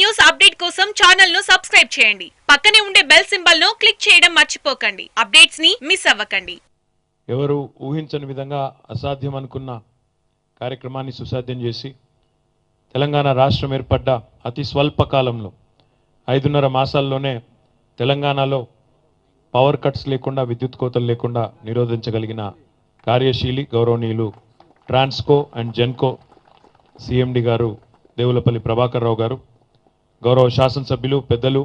News update కోసం channel ను subscribe చేయండి. పక్కనే ఉండే బెల్ సింబల్ ను క్లిక్ చేయడం మర్చిపోకండి. అప్డేట్స్ ని మిస్ అవ్వకండి. ఎవరు ఊహించని విధంగా అసాధ్యం అనుకున్న కార్యక్రమాన్ని సుసాధ్యం చేసి తెలంగాణ రాష్ట్రం ఏర్పడ్డ అతి స్వల్ప కాలంలో 5.5 మాసాల్లోనే తెలంగాణలో పవర్ కట్స్ లేకుండా విద్యుత్ కోతలు లేకుండా నిరోధించగలిగిన కార్యశీలి గౌరవనీయులు ట్రాన్స్కో అండ్ జెన్కో సిఎండి గారు దేవులపల్లి ప్రభాకర్ రావు గారు, గౌరవ శాసనసభ్యులు పెద్దలు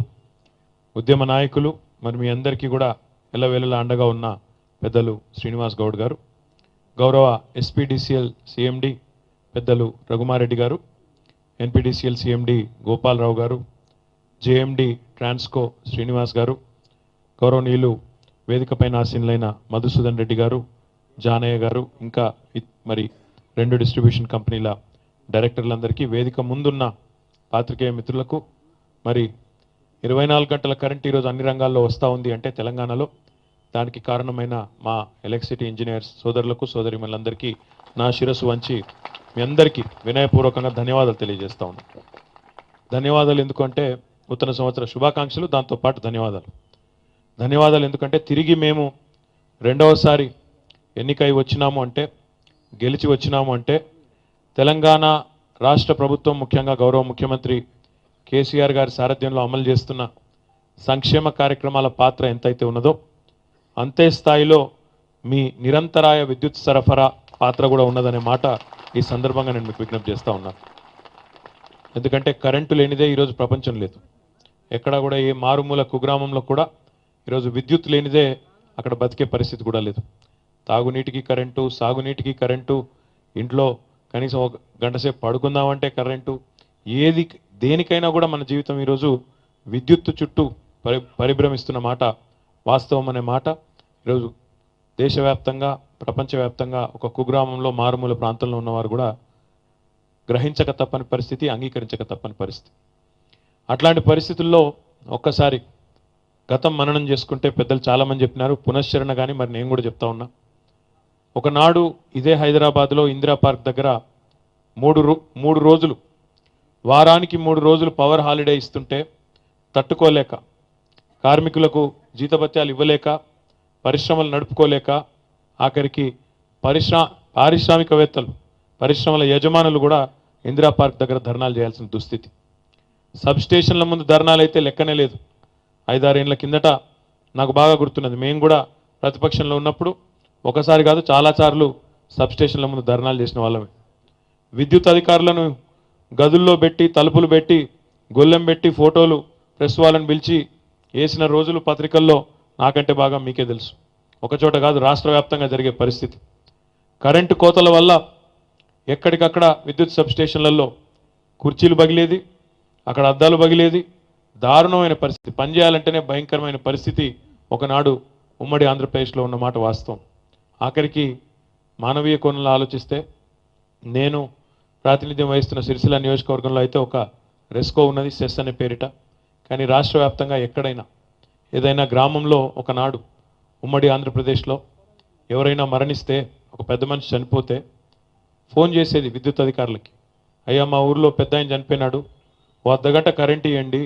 ఉద్యమ నాయకులు, మరి మీ అందరికీ కూడా ఎల్లవేళలా అండగా ఉన్న పెద్దలు శ్రీనివాస్ గౌడ్ గారు, గౌరవ ఎస్పీడీసీఎల్ సిఎండి పెద్దలు రఘుమారెడ్డి గారు, ఎన్పీడీసీఎల్ సిఎండి గోపాలరావు గారు, జేఎండి ట్రాన్స్కో శ్రీనివాస్ గారు, గౌరవనీయులు వేదికపైన ఆసీనులైన మధుసూదన్ రెడ్డి గారు, జానయ్య గారు, ఇంకా మరి 2 డిస్ట్రిబ్యూషన్ కంపెనీల డైరెక్టర్లందరికీ, వేదిక ముందున్న పాత్రికేయ మిత్రులకు, మరి 24 గంటల కరెంట్ ఈరోజు అన్ని రంగాల్లో వస్తూ ఉంది అంటే తెలంగాణలో, దానికి కారణమైన మా ఎలక్ట్రిసిటీ ఇంజనీర్స్ సోదరులకు సోదరిమణులందరికీ నా శిరస్సు వంచి మీ అందరికీ వినయపూర్వకంగా ధన్యవాదాలు తెలియజేస్తా ఉన్నాను. ధన్యవాదాలు ఎందుకంటే నూతన సంవత్సర శుభాకాంక్షలు, దాంతోపాటు ధన్యవాదాలు ఎందుకంటే తిరిగి మేము రెండవసారి ఎన్నికై వచ్చినాము అంటే, గెలిచి వచ్చినాము అంటే తెలంగాణ రాష్ట్ర ప్రభుత్వం ముఖ్యంగా గౌరవ ముఖ్యమంత్రి కేసీఆర్ గారి సారథ్యంలో అమలు చేస్తున్న సంక్షేమ కార్యక్రమాల పాత్ర ఎంతైతే ఉన్నదో అంతే స్థాయిలో మీ నిరంతరాయ విద్యుత్ సరఫరా పాత్ర కూడా ఉన్నదనే మాట ఈ సందర్భంగా నేను మీకు విజ్ఞప్తి చేస్తూ ఉన్నాను. ఎందుకంటే కరెంటు లేనిదే ఈరోజు ప్రపంచం లేదు. ఎక్కడా కూడా ఏ మారుమూల కుగ్రామంలో కూడా ఈరోజు విద్యుత్ లేనిదే అక్కడ బతికే పరిస్థితి కూడా లేదు. తాగునీటికి కరెంటు, సాగునీటికి కరెంటు, ఇంట్లో కనీసం 1 గంట సేపు పడుకుందామంటే కరెంటు, దేనికైనా కూడా మన జీవితం ఈరోజు విద్యుత్తు చుట్టూ పరిభ్రమిస్తున్న మాట వాస్తవం అనే మాట ఈరోజు దేశవ్యాప్తంగా ప్రపంచవ్యాప్తంగా ఒక కుగ్రామంలో మారుమూల ప్రాంతంలో ఉన్నవారు కూడా గ్రహించక తప్పని పరిస్థితి, అంగీకరించక తప్పని పరిస్థితి. అట్లాంటి పరిస్థితుల్లో ఒక్కసారి గతం మననం చేసుకుంటే పెద్దలు చాలామంది చెప్పినారు, పునశ్చరణ కానీ మరి నేను కూడా చెప్తా ఉన్నా. ఒకనాడు ఇదే హైదరాబాద్లో ఇందిరా పార్క్ దగ్గర 3 రోజులు, వారానికి 3 రోజులు పవర్ హాలిడే ఇస్తుంటే తట్టుకోలేక, కార్మికులకు జీతభత్యాలు ఇవ్వలేక, పరిశ్రమలు నడుపుకోలేక, ఆఖరికి పారిశ్రామికవేత్తలు, పరిశ్రమల యజమానులు కూడా ఇందిరా పార్క్ దగ్గర ధర్నాలు చేయాల్సిన దుస్థితి. సబ్ స్టేషన్ల ముందు ధర్నాలు అయితే లెక్కనే లేదు. 5-6 ఏళ్ల కిందట నాకు బాగా గుర్తున్నది, మేము కూడా ప్రతిపక్షంలో ఉన్నప్పుడు ఒకసారి కాదు చాలాసార్లు సబ్స్టేషన్ల ముందు ధర్నాలు చేసిన వాళ్ళమే. విద్యుత్ అధికారులను గదుల్లో పెట్టి, తలుపులు పెట్టి, గొల్లెం పెట్టి, ఫోటోలు ప్రెస్ వాళ్ళని పిలిచి వేసిన రోజులు పత్రికల్లో నాకంటే బాగా మీకే తెలుసు. ఒకచోట కాదు, రాష్ట్ర వ్యాప్తంగా జరిగే పరిస్థితి. కరెంటు కోతల వల్ల ఎక్కడికక్కడ విద్యుత్ సబ్స్టేషన్లలో కుర్చీలు పగిలేది, అక్కడ అద్దాలు పగిలేది, దారుణమైన పరిస్థితి. పనిచేయాలంటేనే భయంకరమైన పరిస్థితి ఒకనాడు ఉమ్మడి ఆంధ్రప్రదేశ్లో ఉన్నమాట వాస్తవం. ఆఖరికి మానవీయ కోణంలో ఆలోచిస్తే, నేను ప్రాతినిధ్యం వహిస్తున్న సిరిసిల్ల నియోజకవర్గంలో అయితే ఒక రెస్కో ఉన్నది, సెస్ అనే పేరిట. కానీ రాష్ట్ర వ్యాప్తంగా ఎక్కడైనా ఏదైనా గ్రామంలో ఒకనాడు ఉమ్మడి ఆంధ్రప్రదేశ్లో ఎవరైనా మరణిస్తే, ఒక పెద్ద మనిషి చనిపోతే ఫోన్ చేసేది విద్యుత్ అధికారులకి, అయ్యా మా ఊర్లో పెద్ద ఆయన చనిపోయినాడు, ఓ అర్ధగంట కరెంట్ ఇవ్వండి,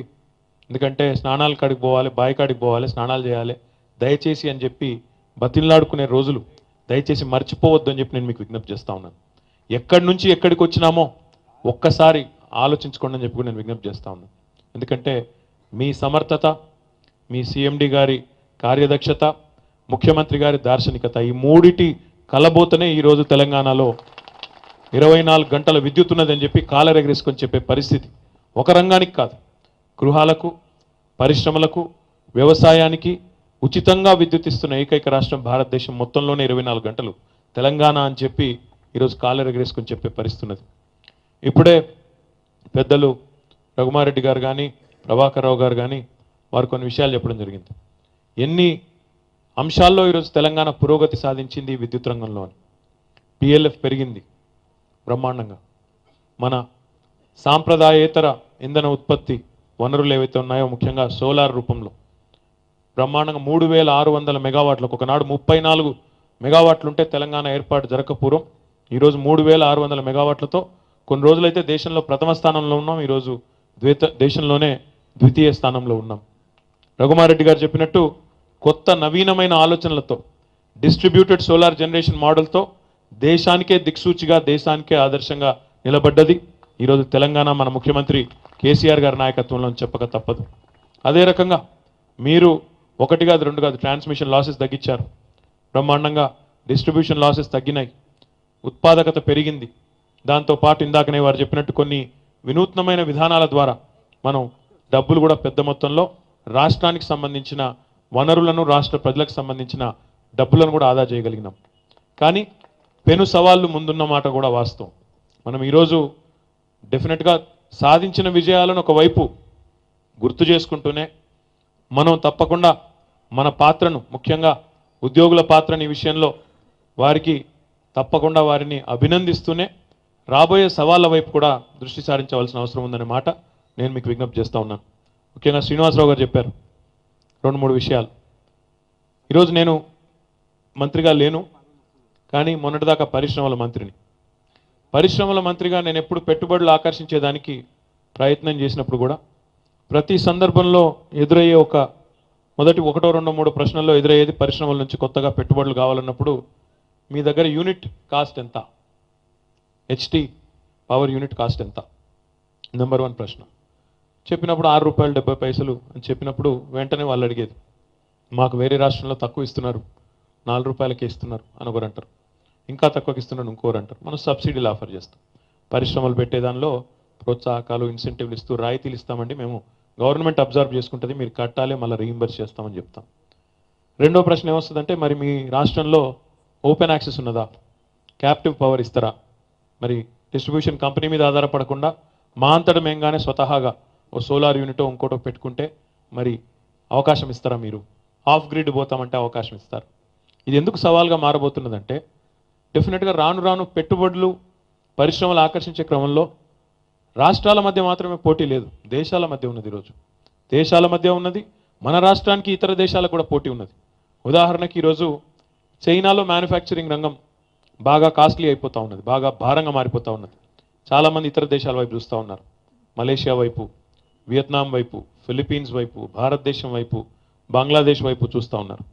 ఎందుకంటే స్నానాల కాడికి పోవాలి, బావి కాడికి పోవాలి, స్నానాలు చేయాలి, దయచేసి అని చెప్పి బతిలాడుకునే రోజులు దయచేసి మర్చిపోవద్దు అని చెప్పి నేను మీకు విజ్ఞప్తి చేస్తూ ఉన్నాను. ఎక్కడి నుంచి ఎక్కడికి వచ్చినామో ఒక్కసారి ఆలోచించుకోండి అని చెప్పి నేను విజ్ఞప్తి చేస్తూ ఉన్నాను. ఎందుకంటే మీ సమర్థత, మీ సిఎండి గారి కార్యదక్షత, ముఖ్యమంత్రి గారి దార్శనికత, ఈ మూడిటి కలబోతనే ఈరోజు తెలంగాణలో 24 గంటల విద్యుత్ ఉన్నదని చెప్పి కాలరెగరేసుకొని చెప్పే పరిస్థితి. ఒక రంగానికి కాదు, గృహాలకు, పరిశ్రమలకు, వ్యవసాయానికి ఉచితంగా విద్యుత్ ఇస్తున్న ఏకైక రాష్ట్రం భారతదేశం మొత్తంలోనే 24 గంటలు తెలంగాణ అని చెప్పి ఈరోజు కాలరెగరేసుకొని చెప్పే పరిస్థితి ఉన్నది. ఇప్పుడే పెద్దలు రఘుమారెడ్డి గారు కానీ, ప్రభాకర్ రావు గారు కానీ వారు కొన్ని విషయాలు చెప్పడం జరిగింది. ఎన్ని అంశాల్లో ఈరోజు తెలంగాణ పురోగతి సాధించింది విద్యుత్ రంగంలో అని. పిఎల్ఎఫ్ పెరిగింది బ్రహ్మాండంగా. మన సాంప్రదాయేతర ఇంధన ఉత్పత్తి వనరులు ఏవైతే ఉన్నాయో, ముఖ్యంగా సోలార్ రూపంలో బ్రహ్మాండంగా 3600 మెగావాట్లకు, ఒకనాడు 34 మెగావాట్లు ఉంటే తెలంగాణ ఏర్పాటు జరగకపూర్వం ఈరోజు 3600 మెగావాట్లతో కొన్ని రోజులైతే దేశంలో ప్రథమ స్థానంలో ఉన్నాం. ఈరోజు దేశంలోనే ద్వితీయ స్థానంలో ఉన్నాం. రఘుమారెడ్డి గారు చెప్పినట్టు కొత్త నవీనమైన ఆలోచనలతో డిస్ట్రిబ్యూటెడ్ సోలార్ జనరేషన్ మోడల్తో దేశానికే దిక్సూచిగా దేశానికే ఆదర్శంగా నిలబడ్డది ఈరోజు తెలంగాణ మన ముఖ్యమంత్రి కేసీఆర్ గారి నాయకత్వంలో చెప్పక తప్పదు. అదే రకంగా మీరు ఒకటి కాదు రెండు కాదు ట్రాన్స్మిషన్ లాసెస్ తగ్గించారు, బ్రహ్మాండంగా డిస్ట్రిబ్యూషన్ లాసెస్ తగ్గినాయి, ఉత్పాదకత పెరిగింది. దాంతోపాటు ఇందాకనే వారు చెప్పినట్టు కొన్ని వినూత్నమైన విధానాల ద్వారా మనం డబ్బులు కూడా పెద్ద మొత్తంలో రాష్ట్రానికి సంబంధించిన వనరులను రాష్ట్ర ప్రజలకు సంబంధించిన డబ్బులను కూడా ఆదా చేయగలిగినాం. కానీ పెను సవాళ్ళు ముందున్న మాట కూడా వాస్తవం. మనం ఈరోజు డెఫినెట్గా సాధించిన విజయాలను ఒకవైపు గుర్తు చేసుకుంటూనే మనం తప్పకుండా మన పాత్రను, ముఖ్యంగా ఉద్యోగుల పాత్రని ఈ విషయంలో వారికి తప్పకుండా వారిని అభినందిస్తూనే రాబోయే సవాళ్ళ వైపు కూడా దృష్టి సారించవలసిన అవసరం ఉందనే మాట నేను మీకు విజ్ఞప్తి చేస్తూ ఉన్నాను. ముఖ్యంగా శ్రీనివాసరావు గారు చెప్పారు 2-3 విషయాలు. ఈరోజు నేను మంత్రిగా లేను, కానీ మొన్నటిదాకా పరిశ్రమల మంత్రిని. పరిశ్రమల మంత్రిగా నేను ఎప్పుడు పెట్టుబడులు ఆకర్షించేదానికి ప్రయత్నం చేసినప్పుడు కూడా ప్రతి సందర్భంలో ఎదురయ్యే మొదటి 1-2-3 ప్రశ్నల్లో ఎదురయ్యేది పరిశ్రమల నుంచి కొత్తగా పెట్టుబడులు కావాలన్నప్పుడు మీ దగ్గర యూనిట్ కాస్ట్ ఎంత, హెచ్టీ పవర్ యూనిట్ కాస్ట్ ఎంత, నెంబర్ 1 ప్రశ్న. చెప్పినప్పుడు ₹6.70 అని చెప్పినప్పుడు వెంటనే వాళ్ళు అడిగేది మాకు వేరే రాష్ట్రంలో తక్కువ ఇస్తున్నారు, ₹4కే ఇస్తున్నారు అని ఒకరు అంటారు, ఇంకా తక్కువకి ఇస్తున్నాడు ఇంకోరు అంటారు. మనం సబ్సిడీలు ఆఫర్ చేస్తాం, పరిశ్రమలు పెట్టేదానిలో ప్రోత్సాహకాలు ఇన్సెంటివ్లు ఇస్తూ రాయితీలు ఇస్తామండి, మేము గవర్నమెంట్ అబ్జర్వ్ చేసుకుంటుంది, మీరు కట్టాలి, మళ్ళీ రీయింబర్స్ చేస్తామని చెప్తాం. రెండో ప్రశ్న ఏమొస్తుందంటే మరి మీ రాష్ట్రంలో ఓపెన్ యాక్సెస్ ఉన్నదా, క్యాప్టివ్ పవర్ ఇస్తారా, మరి డిస్ట్రిబ్యూషన్ కంపెనీ మీద ఆధారపడకుండా మా అంతటా మేంగానే స్వతహాగా ఓ సోలార్ యూనిటో ఇంకోటో పెట్టుకుంటే మరి అవకాశం ఇస్తారా, మీరు ఆఫ్ గ్రిడ్ పోతామంటే అవకాశం ఇస్తారు. ఇది ఎందుకు సవాల్గా మారబోతున్నదంటే డెఫినెట్గా రాను రాను పెట్టుబడులు పరిశ్రమలు ఆకర్షించే క్రమంలో రాష్ట్రాల మధ్య మాత్రమే పోటీ లేదు, దేశాల మధ్య ఉన్నది. ఈరోజు దేశాల మధ్య ఉన్నది, మన రాష్ట్రానికి ఇతర దేశాలకు కూడా పోటీ ఉన్నది. ఉదాహరణకి ఈరోజు చైనాలో మ్యానుఫ్యాక్చరింగ్ రంగం బాగా కాస్ట్లీ అయిపోతూ ఉన్నది, బాగా భారంగా మారిపోతూ ఉన్నది. చాలామంది ఇతర దేశాల వైపు చూస్తూ ఉన్నారు, మలేషియా వైపు, వియత్నాం వైపు, ఫిలిప్పీన్స్ వైపు, భారతదేశం వైపు, బంగ్లాదేశ్ వైపు చూస్తూ ఉన్నారు.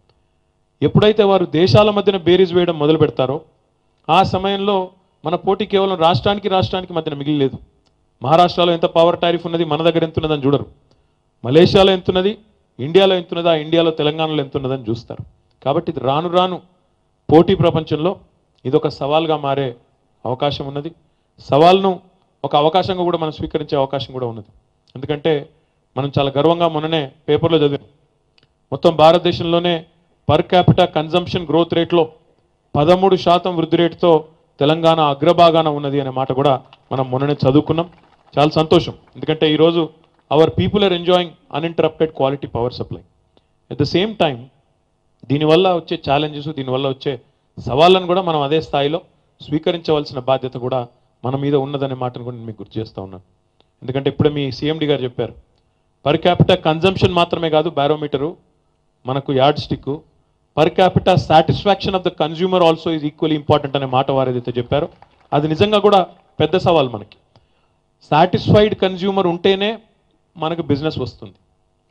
ఎప్పుడైతే వారు దేశాల మధ్యన బేరీజ్ వేయడం మొదలు పెడతారో ఆ సమయంలో మన పోటీ కేవలం రాష్ట్రానికి మధ్యన మిగిలిలేదు. మహారాష్ట్రలో ఎంత పవర్ టారిఫ్ ఉన్నది, మన దగ్గర ఎంత ఉన్నదని చూడరు. మలేషియాలో ఎంత ఉన్నది, ఇండియాలో ఎంత ఉన్నదా, ఇండియాలో తెలంగాణలో ఎంత ఉన్నదని చూస్తారు. కాబట్టి ఇది రాను రాను పోటీ ప్రపంచంలో ఇదొక సవాల్గా మారే అవకాశం ఉన్నది. సవాల్ను ఒక అవకాశంగా కూడా మనం స్వీకరించే అవకాశం కూడా ఉన్నది. ఎందుకంటే మనం చాలా గర్వంగా మొన్ననే పేపర్లో చదివాం, మొత్తం భారతదేశంలోనే పర్ క్యాపిటా కన్జంప్షన్ గ్రోత్ రేట్లో 13% వృద్ధి రేటుతో తెలంగాణ అగ్రభాగాన ఉన్నది అనే మాట కూడా మనం మొన్ననే చదువుకున్నాం. చాలా సంతోషం, ఎందుకంటే ఈరోజు our people are enjoying uninterrupted quality power supply. At the same time దీనివల్ల వచ్చే ఛాలెంజెస్, దీనివల్ల వచ్చే సవాళ్ళను కూడా మనం అదే స్థాయిలో స్వీకరించవలసిన బాధ్యత కూడా మన మీద ఉన్నదనే మాటను కూడా నేను మీకు గుర్తు చేస్తూ ఉన్నాను. ఎందుకంటే ఇప్పుడే మీ సీఎండి గారు చెప్పారు, పర్ క్యాపిటా కన్జంప్షన్ మాత్రమే కాదు బారోమీటరు, మనకు yard stick, per capita satisfaction of the consumer also is equally important అనే మాట వారు ఏదైతే చెప్పారో అది నిజంగా కూడా పెద్ద సవాల్. మనకి సాటిస్ఫైడ్ కన్జ్యూమర్ ఉంటేనే మనకు బిజినెస్ వస్తుంది,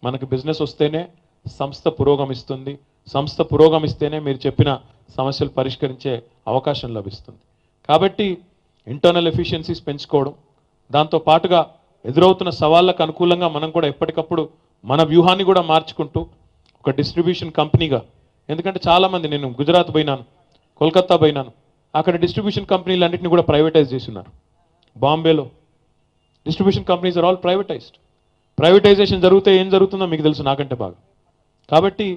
మనకు బిజినెస్ వస్తేనే సంస్థ పురోగమిస్తుంది, సంస్థ పురోగమిస్తేనే మీరు చెప్పిన సమస్యలు పరిష్కరించే అవకాశం లభిస్తుంది. కాబట్టి ఇంటర్నల్ ఎఫిషియన్సీస్ పెంచుకోవడం, దాంతో పాటుగా ఎదురవుతున్న సవాళ్ళకు అనుకూలంగా మనం కూడా ఎప్పటికప్పుడు మన వ్యూహాన్ని కూడా మార్చుకుంటూ ఒక డిస్ట్రిబ్యూషన్ కంపెనీగా, ఎందుకంటే చాలామంది, నేను గుజరాత్ పోయినాను, కోల్కతా పోయినాను, అక్కడ డిస్ట్రిబ్యూషన్ కంపెనీలన్నింటినీ కూడా ప్రైవేటైజ్ చేస్తున్నారు. బాంబేలో distribution companies are all privatised. Privatisation జరిగితే ఏం జరుగుతుందో మీకు తెలుసు నాకంటే బాగా. కాబట్టి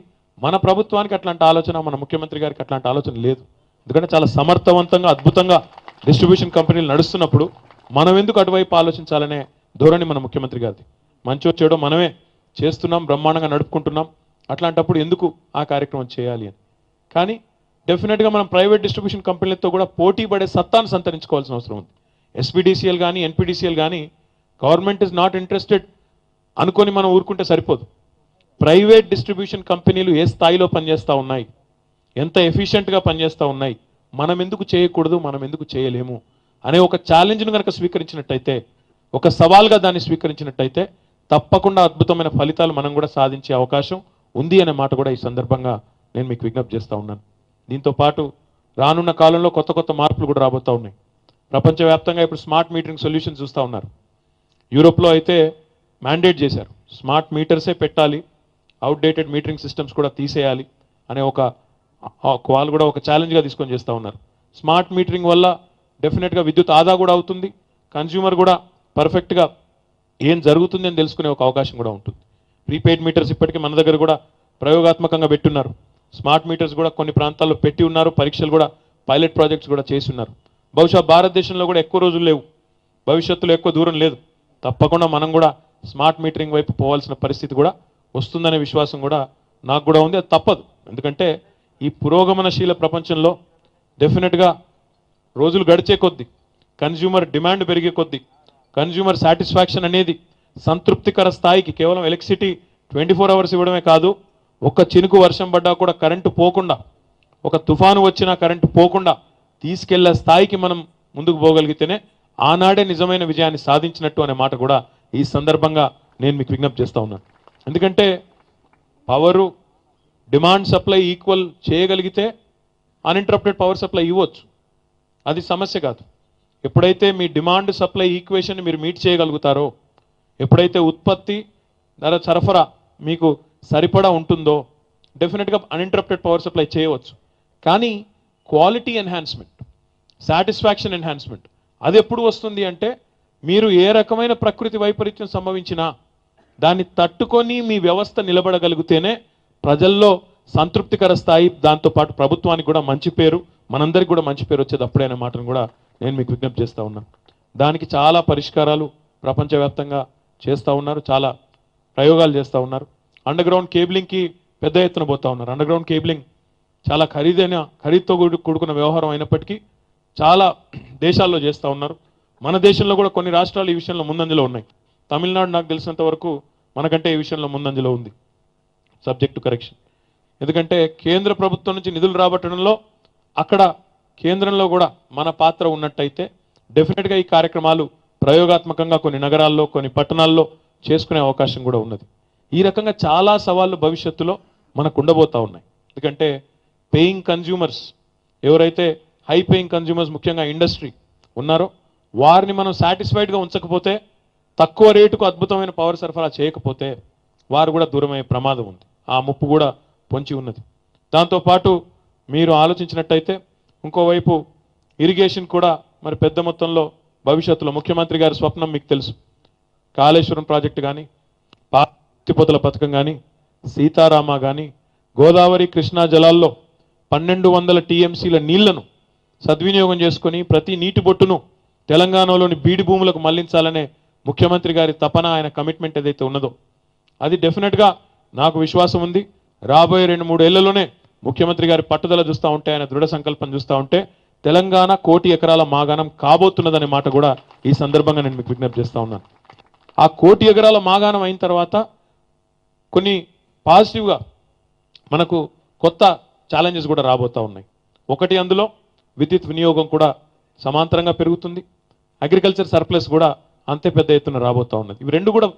మన ప్రభుత్వానికి అట్లాంటి ఆలోచన, మన ముఖ్యమంత్రి గారికి అట్లాంటి ఆలోచన లేదు. ఎందుకంటే చాలా సమర్థవంతంగా అద్భుతంగా డిస్ట్రిబ్యూషన్ కంపెనీలు నడుస్తున్నప్పుడు మనం ఎందుకు అటువైపు ఆలోచించాలనే ధోరణి మన ముఖ్యమంత్రి గారిది. మంచో చెడో మనమే చేస్తున్నాం, బ్రహ్మాండంగా నడుపుకుంటున్నాం, అట్లాంటప్పుడు ఎందుకు ఆ కార్యక్రమం చేయాలి అని. కానీ డెఫినెట్గా మనం ప్రైవేట్ డిస్ట్రిబ్యూషన్ కంపెనీలతో కూడా పోటీ పడే సత్తాను సంతరించుకోవాల్సిన అవసరం ఉంది. ఎస్పీడీసీఎల్ కానీ ఎన్పీడీసీఎల్ కానీ గవర్నమెంట్ ఇస్ నాట్ ఇంట్రెస్టెడ్ అనుకొని మనం ఊరుకుంటే సరిపోదు. ప్రైవేట్ డిస్ట్రిబ్యూషన్ కంపెనీలు ఏ స్థాయిలో పనిచేస్తూ ఉన్నాయి, ఎంత ఎఫిషియెంట్గా పనిచేస్తూ ఉన్నాయి, మనం ఎందుకు చేయకూడదు, మనం ఎందుకు చేయలేము అనే ఒక ఛాలెంజ్ను కనుక స్వీకరించినట్టయితే ఒక సవాల్గా దాన్ని స్వీకరించినట్టయితే తప్పకుండా అద్భుతమైన ఫలితాలు మనం కూడా సాధించే అవకాశం ఉంది అనే మాట కూడా ఈ సందర్భంగా నేను మీకు విజ్ఞప్తి చేస్తూ ఉన్నాను. దీంతో పాటు రానున్న కాలంలో కొత్త కొత్త మార్పులు కూడా రాబోతూ ఉన్నాయి. ప్రపంచవ్యాప్తంగా ఇప్పుడు స్మార్ట్ మీటరింగ్ సొల్యూషన్ చూస్తూ ఉన్నారు. యూరోప్లో అయితే మ్యాండేట్ చేశారు, స్మార్ట్ మీటర్సే పెట్టాలి, అవుట్డేటెడ్ మీటరింగ్ సిస్టమ్స్ కూడా తీసేయాలి అనే వాళ్ళు కూడా ఒక ఛాలెంజ్గా తీసుకొని చేస్తూ ఉన్నారు. స్మార్ట్ మీటరింగ్ వల్ల డెఫినెట్గా విద్యుత్ ఆదా కూడా అవుతుంది, కన్జ్యూమర్ కూడా పర్ఫెక్ట్గా ఏం జరుగుతుంది అని తెలుసుకునే ఒక అవకాశం కూడా ఉంటుంది. ప్రీపెయిడ్ మీటర్స్ ఇప్పటికీ మన దగ్గర కూడా ప్రయోగాత్మకంగా పెట్టున్నారు. స్మార్ట్ మీటర్స్ కూడా కొన్ని ప్రాంతాల్లో పెట్టి ఉన్నారు, పరీక్షలు కూడా పైలట్ ప్రాజెక్ట్స్ కూడా చేసి ఉన్నారు. బహుశా భారతదేశంలో కూడా ఎక్కువ రోజులు లేవు, భవిష్యత్తులో ఎక్కువ దూరం లేదు, తప్పకుండా మనం కూడా స్మార్ట్ మీటరింగ్ వైపు పోవాల్సిన పరిస్థితి కూడా వస్తుందనే విశ్వాసం కూడా నాకు కూడా ఉంది. అది తప్పదు, ఎందుకంటే ఈ పురోగమనశీల ప్రపంచంలో డెఫినెట్గా రోజులు గడిచే కొద్దీ, కన్జ్యూమర్ డిమాండ్ పెరిగే కొద్దీ, కన్జ్యూమర్ సాటిస్ఫాక్షన్ అనేది సంతృప్తికర స్థాయికి కేవలం ఎలక్ట్రిసిటీ 24 అవర్స్ ఇవ్వడమే కాదు, ఒక్క చినుకు వర్షం పడ్డా కూడా కరెంటు పోకుండా, ఒక తుఫాను వచ్చినా కరెంటు పోకుండా తీసుకెళ్లే స్థాయికి మనం ముందుకు పోగలిగితేనే ఆనాడే నిజమైన విజయాన్ని సాధించినట్టు అనే మాట కూడా ఈ సందర్భంగా నేను మీకు విజ్ఞప్తి చేస్తూ ఉన్నాను. ఎందుకంటే పవరు డిమాండ్ సప్లై ఈక్వల్ చేయగలిగితే అన్ఇంటరప్టెడ్ పవర్ సప్లై ఇవ్వచ్చు, అది సమస్య కాదు. ఎప్పుడైతే మీ డిమాండ్ సప్లై ఈక్వేషన్ మీరు మీట్ చేయగలుగుతారో, ఎప్పుడైతే ఉత్పత్తి ధర సరఫరా మీకు సరిపడా ఉంటుందో డెఫినెట్గా అన్ఇంటరప్టెడ్ పవర్ సప్లై చేయవచ్చు. కానీ క్వాలిటీ ఎన్హాన్స్మెంట్, సాటిస్ఫాక్షన్ ఎన్హాన్స్మెంట్ అది ఎప్పుడు వస్తుంది అంటే మీరు ఏ రకమైన ప్రకృతి వైపరీత్యం సంభవించినా దాన్ని తట్టుకొని మీ వ్యవస్థ నిలబడగలిగితేనే ప్రజల్లో సంతృప్తికర స్థాయి, దాంతోపాటు ప్రభుత్వానికి కూడా మంచి పేరు, మనందరికీ కూడా మంచి పేరు వచ్చేది అప్పుడే అనే మాటను కూడా నేను మీకు విజ్ఞప్తి చేస్తూ ఉన్నాను. దానికి చాలా పరిష్కారాలు ప్రపంచవ్యాప్తంగా చేస్తూ ఉన్నారు, చాలా ప్రయోగాలు చేస్తూ ఉన్నారు. అండర్ గ్రౌండ్ కేబులింగ్కి పెద్ద ఎత్తున పోతూ ఉన్నారు. అండర్ గ్రౌండ్ కేబులింగ్ చాలా ఖరీదుతో కూడుకున్న వ్యవహారం అయినప్పటికీ చాలా దేశాల్లో చేస్తూ ఉన్నారు. మన దేశంలో కూడా కొన్ని రాష్ట్రాలు ఈ విషయంలో ముందంజలో ఉన్నాయి. తమిళనాడు నాకు తెలిసినంత వరకు మనకంటే ఈ విషయంలో ముందంజలో ఉంది, సబ్జెక్ట్ టు కరెక్షన్. ఎందుకంటే కేంద్ర ప్రభుత్వం నుంచి నిధులు రాబట్టడంలో అక్కడ కేంద్రంలో కూడా మన పాత్ర ఉన్నట్టయితే డెఫినెట్గా ఈ కార్యక్రమాలు ప్రయోగాత్మకంగా కొన్ని నగరాల్లో, కొన్ని పట్టణాల్లో చేసుకునే అవకాశం కూడా ఉన్నది. ఈ రకంగా చాలా సవాళ్లు భవిష్యత్తులో మనకు ఉండబోతూ ఉన్నాయి. ఎందుకంటే పేయింగ్ కన్జ్యూమర్స్, ఎవరైతే హై పేయింగ్ కన్జ్యూమర్స్ ముఖ్యంగా ఇండస్ట్రీ ఉన్నారో వారిని మనం సాటిస్ఫైడ్గా ఉంచకపోతే, తక్కువ రేటుకు అద్భుతమైన పవర్ సరఫరా చేయకపోతే వారు కూడా దూరమయ్యే ప్రమాదం ఉంది. ఆ ముప్పు కూడా పొంచి ఉన్నది. దాంతోపాటు మీరు ఆలోచించినట్టయితే ఇంకోవైపు ఇరిగేషన్ కూడా మరి పెద్ద మొత్తంలో భవిష్యత్తులో ముఖ్యమంత్రి గారి స్వప్నం మీకు తెలుసు. కాళేశ్వరం ప్రాజెక్టు కానీ, పాతిపోతల పథకం కానీ, సీతారామ కానీ, గోదావరి కృష్ణా జలాల్లో 1200 టీఎంసీల నీళ్లను సద్వినియోగం చేసుకొని ప్రతి నీటి బొట్టును తెలంగాణలోని బీడి భూములకు మళ్లించాలనే ముఖ్యమంత్రి గారి తపన, ఆయన కమిట్మెంట్ ఏదైతే ఉన్నదో అది డెఫినెట్గా నాకు విశ్వాసం ఉంది. రాబోయే 2-3 ఏళ్లలోనే ముఖ్యమంత్రి గారి పట్టుదల చూస్తూ ఉంటే, ఆయన దృఢ సంకల్పం చూస్తూ ఉంటే తెలంగాణ 1 కోటి ఎకరాల మాగాణం కాబోతున్నదనే మాట కూడా ఈ సందర్భంగా నేను మీకు విజ్ఞప్తి చేస్తూ ఉన్నాను. ఆ 1 కోటి ఎకరాల మాగాణం అయిన తర్వాత కొన్ని పాజిటివ్గా మనకు కొత్త ఛాలెంజెస్ కూడా రాబోతూ ఉన్నాయి. ఒకటి, అందులో విద్యుత్ వినియోగం కూడా సమాంతరంగా పెరుగుతుంది, అగ్రికల్చర్ సర్ప్లస్ కూడా అంతే పెద్ద ఎత్తున రాబోతూ ఉన్నది. ఇవి రెండు కూడా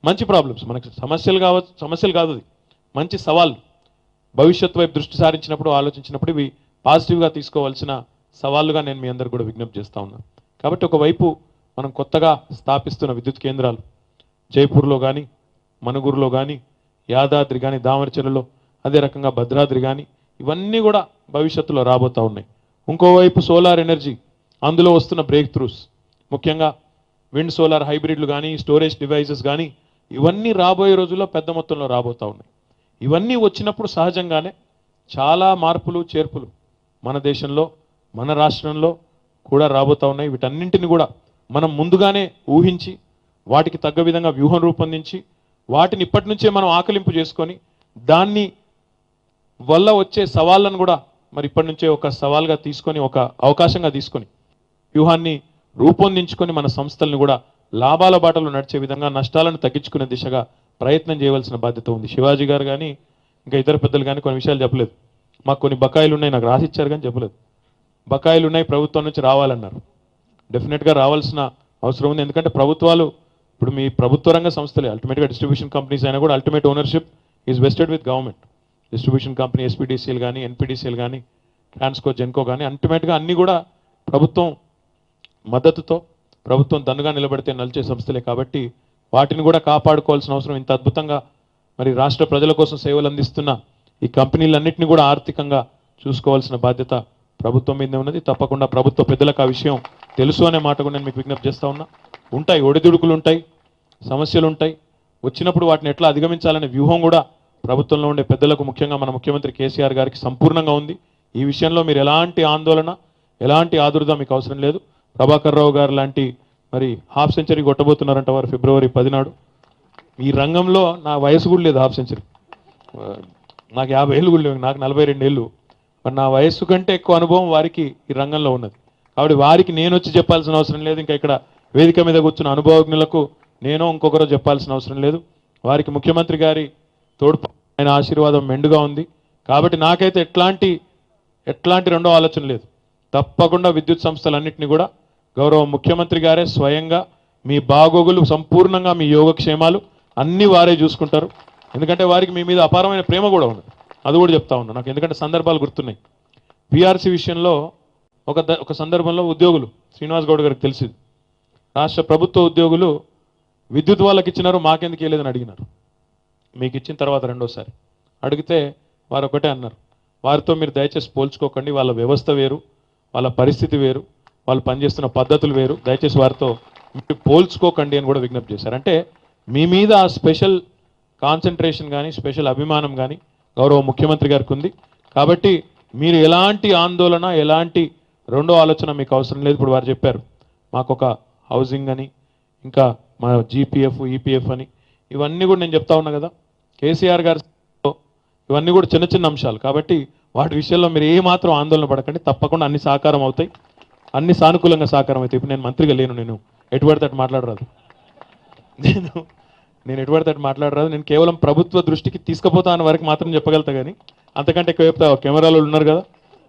మంచి ప్రాబ్లమ్స్, మనకి సమస్యలు కాదు, అది మంచి సవాళ్ళు. భవిష్యత్తు వైపు దృష్టి సారించినప్పుడు, ఆలోచించినప్పుడు ఇవి పాజిటివ్గా తీసుకోవాల్సిన సవాళ్ళుగా నేను మీ అందరు కూడా విజ్ఞప్తి చేస్తూ ఉన్నాను. కాబట్టి ఒకవైపు మనం కొత్తగా స్థాపిస్తున్న విద్యుత్ కేంద్రాలు జైపూర్లో కానీ, మనుగురులో కానీ, యాదాద్రి కానీ, దామరచెరులో, అదే రకంగా భద్రాద్రి కానీ, ఇవన్నీ కూడా భవిష్యత్తులో రాబోతూ ఉన్నాయి. ఇంకోవైపు సోలార్ ఎనర్జీ, అందులో వస్తున్న బ్రేక్ త్రూస్, ముఖ్యంగా విండ్ సోలార్ హైబ్రిడ్లు కానీ, స్టోరేజ్ డివైజెస్ కానీ, ఇవన్నీ రాబోయే రోజుల్లో పెద్ద మొత్తంలో రాబోతూ ఉన్నాయి. ఇవన్నీ వచ్చినప్పుడు సహజంగానే చాలా మార్పులు చేర్పులు మన దేశంలో, మన రాష్ట్రంలో కూడా రాబోతూ ఉన్నాయి. వీటన్నింటిని కూడా మనం ముందుగానే ఊహించి వాటికి తగ్గ విధంగా వ్యూహం రూపొందించి వాటిని ఇప్పటి నుంచే మనం ఆకలింపు చేసుకొని దాన్ని వల్ల వచ్చే సవాళ్ళను కూడా మరి ఇప్పటి నుంచే ఒక సవాల్గా తీసుకొని, ఒక అవకాశంగా తీసుకొని వ్యూహాన్ని రూపొందించుకొని మన సంస్థలను కూడా లాభాల బాటలో నడిచే విధంగా, నష్టాలను తగ్గించుకునే దిశగా ప్రయత్నం చేయవలసిన బాధ్యత ఉంది. శివాజీ గారు కానీ ఇంకా ఇతర పెద్దలు కానీ కొన్ని విషయాలు చెప్పలేదు. మాకు కొన్ని బకాయిలు ఉన్నాయి, నాకు రాసిచ్చారు కానీ చెప్పలేదు. బకాయిలు ఉన్నాయి, ప్రభుత్వం నుంచి రావాలన్నారు. డెఫినెట్గా రావాల్సిన అవసరం ఉంది. ఎందుకంటే ప్రభుత్వాలు ఇప్పుడు మీ ప్రభుత్వ రంగ సంస్థలే అల్టిమేట్గా డిస్ట్రిబ్యూషన్ కంపెనీస్ అయినా కూడా ultimate ownership is vested with government. Distribution company SPDCL కానీ ఎన్పీడీసీఎల్ కానీ ట్రాన్స్కో జెన్కో కానీ అల్టిమేట్గా అన్నీ కూడా ప్రభుత్వం మద్దతుతో ప్రభుత్వం దన్నుగా నిలబడితే నలిచే సంస్థలే కాబట్టి వాటిని కూడా కాపాడుకోవాల్సిన అవసరం. ఇంత అద్భుతంగా మరి రాష్ట్ర ప్రజల కోసం సేవలు అందిస్తున్న ఈ కంపెనీలన్నింటినీ కూడా ఆర్థికంగా చూసుకోవాల్సిన బాధ్యత ప్రభుత్వం మీదే ఉన్నది. తప్పకుండా ప్రభుత్వ పెద్దలకు ఆ విషయం తెలుసు అనే మాట కూడా నేను మీకు విజ్ఞప్తి చేస్తా ఉన్నా. ఉంటాయి, ఒడిదుడుకులు ఉంటాయి, సమస్యలు ఉంటాయి. వచ్చినప్పుడు వాటిని ఎట్లా అధిగమించాలనే వ్యూహం కూడా ప్రభుత్వంలో ఉండే పెద్దలకు, ముఖ్యంగా మన ముఖ్యమంత్రి కేసీఆర్ గారికి సంపూర్ణంగా ఉంది. ఈ విషయంలో మీరు ఎలాంటి ఆందోళన, ఎలాంటి ఆదుర్ద మీకు అవసరం లేదు. ప్రభాకర్ రావు గారు లాంటి మరి హాఫ్ సెంచరీ కొట్టబోతున్నారంట వారు ఫిబ్రవరి 10 నాడు. ఈ రంగంలో నా వయసు కూడా లేదు, హాఫ్ సెంచరీ నాకు 50 ఏళ్ళు కూడా లేవు, నాకు 42 ఏళ్ళు. మరి నా వయస్సు కంటే ఎక్కువ అనుభవం వారికి ఈ రంగంలో ఉన్నది. కాబట్టి వారికి నేను వచ్చి చెప్పాల్సిన అవసరం లేదు. ఇంకా ఇక్కడ వేదిక మీద కూర్చున్న అనుభవజ్ఞులకు నేను ఇంకొకరు చెప్పాల్సిన అవసరం లేదు. వారికి ముఖ్యమంత్రి గారి తోడ్ప ఆయన ఆశీర్వాదం మెండుగా ఉంది. కాబట్టి నాకైతే ఎట్లాంటి రెండో ఆలోచన లేదు. తప్పకుండా విద్యుత్ సంస్థలన్నింటినీ కూడా గౌరవ ముఖ్యమంత్రి గారే స్వయంగా మీ బాగోగులు సంపూర్ణంగా మీ యోగక్షేమాలు అన్నీ వారే చూసుకుంటారు. ఎందుకంటే వారికి మీ మీద అపారమైన ప్రేమ కూడా ఉంది. అది కూడా చెప్తా ఉన్నా నాకు, ఎందుకంటే సందర్భాలు గుర్తున్నాయి. పీఆర్సీ విషయంలో ఒక సందర్భంలో ఉద్యోగులు శ్రీనివాస్ గౌడ్ గారికి తెలిసింది, రాష్ట్ర ప్రభుత్వ ఉద్యోగులు విద్యుత్ వాళ్ళకి ఇచ్చినారు, మాకెందుకు ఇవ్వలేదని అడిగినారు. మీకు ఇచ్చిన తర్వాత రెండోసారి అడిగితే వారు ఒకటే అన్నారు, వారితో మీరు దయచేసి పోల్చుకోకండి, వాళ్ళ వ్యవస్థ వేరు, వాళ్ళ పరిస్థితి వేరు, వాళ్ళు పనిచేస్తున్న పద్ధతులు వేరు, దయచేసి వారితో మీరు పోల్చుకోకండి అని కూడా విజ్ఞప్తి చేశారు. అంటే మీ మీద ఆ స్పెషల్ కాన్సన్ట్రేషన్ కానీ స్పెషల్ అభిమానం కానీ గౌరవ ముఖ్యమంత్రి గారికి ఉంది. కాబట్టి మీరు ఎలాంటి ఆందోళన, ఎలాంటి రెండో ఆలోచన మీకు అవసరం లేదు. ఇప్పుడు వారు చెప్పారు మాకొక హౌసింగ్ అని, ఇంకా మా జీపీఎఫ్, ఈపీఎఫ్ అని, ఇవన్నీ కూడా నేను చెప్తా ఉన్నా కదా, కేసీఆర్ గారు ఇవన్నీ కూడా చిన్న చిన్న అంశాలు. కాబట్టి వాటి విషయంలో మీరు ఏమాత్రం ఆందోళన పడకండి. తప్పకుండా అన్ని సహకారం అవుతాయి, అన్ని సానుకూలంగా సహకారం అవుతాయి. ఇప్పుడు నేను మంత్రిగా లేను, నేను ఎటుపడితే అటు మాట్లాడరాదు, నేను ఎటుపడితే అటు మాట్లాడరాదు. నేను కేవలం ప్రభుత్వ దృష్టికి తీసుకుపోతా అన్న వరకు మాత్రం చెప్పగలుగుతా. కానీ అంతకంటే ఎక్కువ చెప్తా. కెమెరాలు ఉన్నారు కదా,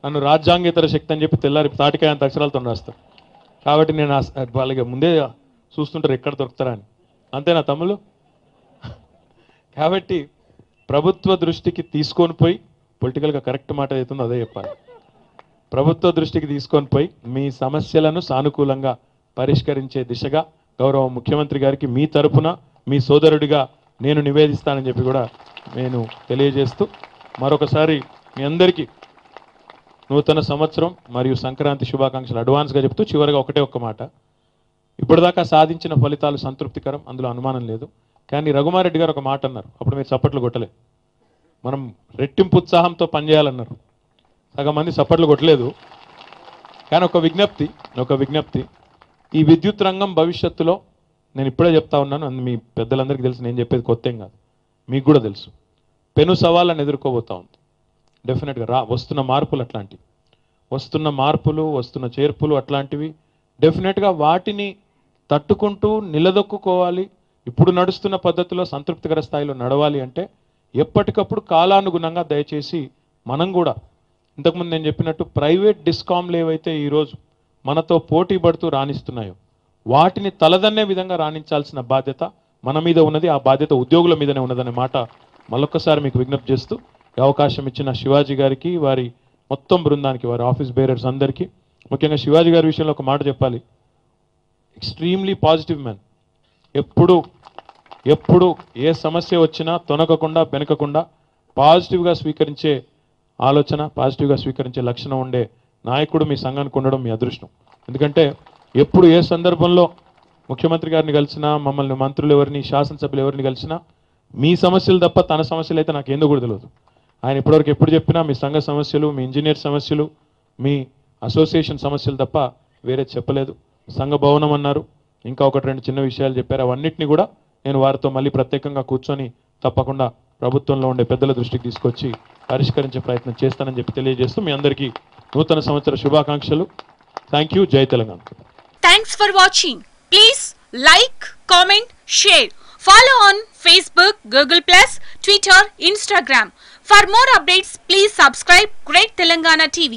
నన్ను రాజ్యాంగేతర శక్తి అని చెప్పి తెల్లారి తాటికాయ అంత అక్షరాలతో రాస్తారు. కాబట్టి నేను వాళ్ళకి ముందే చూస్తుంటారు ఎక్కడ దొరుకుతారా అని, అంతేనా తమ్ముళ్ళు? కాబట్టి ప్రభుత్వ దృష్టికి తీసుకొని పోయి, పొలిటికల్గా కరెక్ట్ మాట అవుతుందో అదే చెప్పాలి, ప్రభుత్వ దృష్టికి తీసుకొని పోయి మీ సమస్యలను సానుకూలంగా పరిష్కరించే దిశగా గౌరవ ముఖ్యమంత్రి గారికి మీ తరపున మీ సోదరుడిగా నేను నివేదిస్తానని చెప్పి కూడా నేను తెలియజేస్తూ మరొకసారి మీ అందరికీ నూతన సంవత్సరం మరియు సంక్రాంతి శుభాకాంక్షలు అడ్వాన్స్గా చెప్తూ చివరిగా ఒక్క మాట, ఇప్పటిదాకా సాధించిన ఫలితాలు సంతృప్తికరం, అందులో అనుమానం లేదు. కానీ రఘుమారెడ్డి గారు ఒక మాట అన్నారు, అప్పుడు మీరు చప్పట్లు కొట్టలే, మనం రెట్టింపు ఉత్సాహంతో పనిచేయాలన్నారు. సగం మంది చప్పట్లు కొట్టలేదు. కానీ ఒక విజ్ఞప్తి, ఈ విద్యుత్ రంగం భవిష్యత్తులో నేను ఇప్పుడే చెప్తా ఉన్నాను, మీ పెద్దలందరికీ తెలుసు, నేను చెప్పేది కొత్త ఏం కాదు, మీకు కూడా తెలుసు, పెను సవాళ్ళని ఎదుర్కోబోతా ఉంది. డెఫినెట్గా వస్తున్న మార్పులు అట్లాంటివి, వస్తున్న చేర్పులు అట్లాంటివి. డెఫినెట్గా వాటిని తట్టుకుంటూ నిలదొక్కుకోవాలి. ఇప్పుడు నడుస్తున్న పద్ధతిలో సంతృప్తికర స్థాయిలో నడవాలి అంటే ఎప్పటికప్పుడు కాలానుగుణంగా దయచేసి మనం కూడా ఇంతకుముందు నేను చెప్పినట్టు ప్రైవేట్ డిస్కామ్లు ఏవైతే ఈరోజు మనతో పోటీ పడుతూ రాణిస్తున్నాయో వాటిని తలదన్నే విధంగా రాణించాల్సిన బాధ్యత మన మీద ఉన్నది, ఆ బాధ్యత ఉద్యోగుల మీదనే ఉన్నదనే మాట మళ్ళొక్కసారి మీకు విజ్ఞప్తి చేస్తూ ఈ అవకాశం ఇచ్చిన శివాజీ గారికి, వారి మొత్తం బృందానికి, వారి ఆఫీస్ బేరర్స్ అందరికీ, ముఖ్యంగా శివాజీ గారి విషయంలో ఒక మాట చెప్పాలి, ఎక్స్ట్రీమ్లీ పాజిటివ్ మ్యాన్. ఎప్పుడు ఏ సమస్య వచ్చినా తొనకకుండా బెనకకుండా పాజిటివ్గా స్వీకరించే ఆలోచన, పాజిటివ్గా స్వీకరించే లక్షణం ఉండే నాయకుడు మీ సంఘానికి ఉండడం మీ అదృష్టం. ఎందుకంటే ఎప్పుడు ఏ సందర్భంలో ముఖ్యమంత్రి గారిని కలిసినా, మమ్మల్ని మంత్రులు ఎవరిని, శాసనసభ్యులు ఎవరిని కలిసినా మీ సమస్యలు తప్ప తన సమస్యలు అయితే నాకు ఏందో కూడా తెలియదు. ఆయన ఇప్పటివరకు ఎప్పుడు చెప్పినా మీ సంఘ సమస్యలు, మీ ఇంజనీర్ సమస్యలు, మీ అసోసియేషన్ సమస్యలు తప్ప వేరే చెప్పలేదు. సంఘ భవనం అన్నారు, ఇంకా 1-2 చిన్న విషయాలు చెప్పారు. అవన్నిటిని కూడా నేను వారితో మళ్ళీ ప్రత్యేకంగా కూర్చొని తప్పకుండా ప్రభుత్వంలో ఉండే పెద్దల దృష్టికి తీసుకొచ్చి పరిష్కరించే ప్రయత్నం చేస్తానని చెప్పి తెలియజేస్తూ మీ అందరికీ నూతన సంవత్సర శుభాకాంక్షలు. Thank you. జై Telangana. Thanks for watching. Please like, comment, share. Follow on Facebook, Google+, Twitter, Instagram. For more updates, please subscribe Great Telangana TV.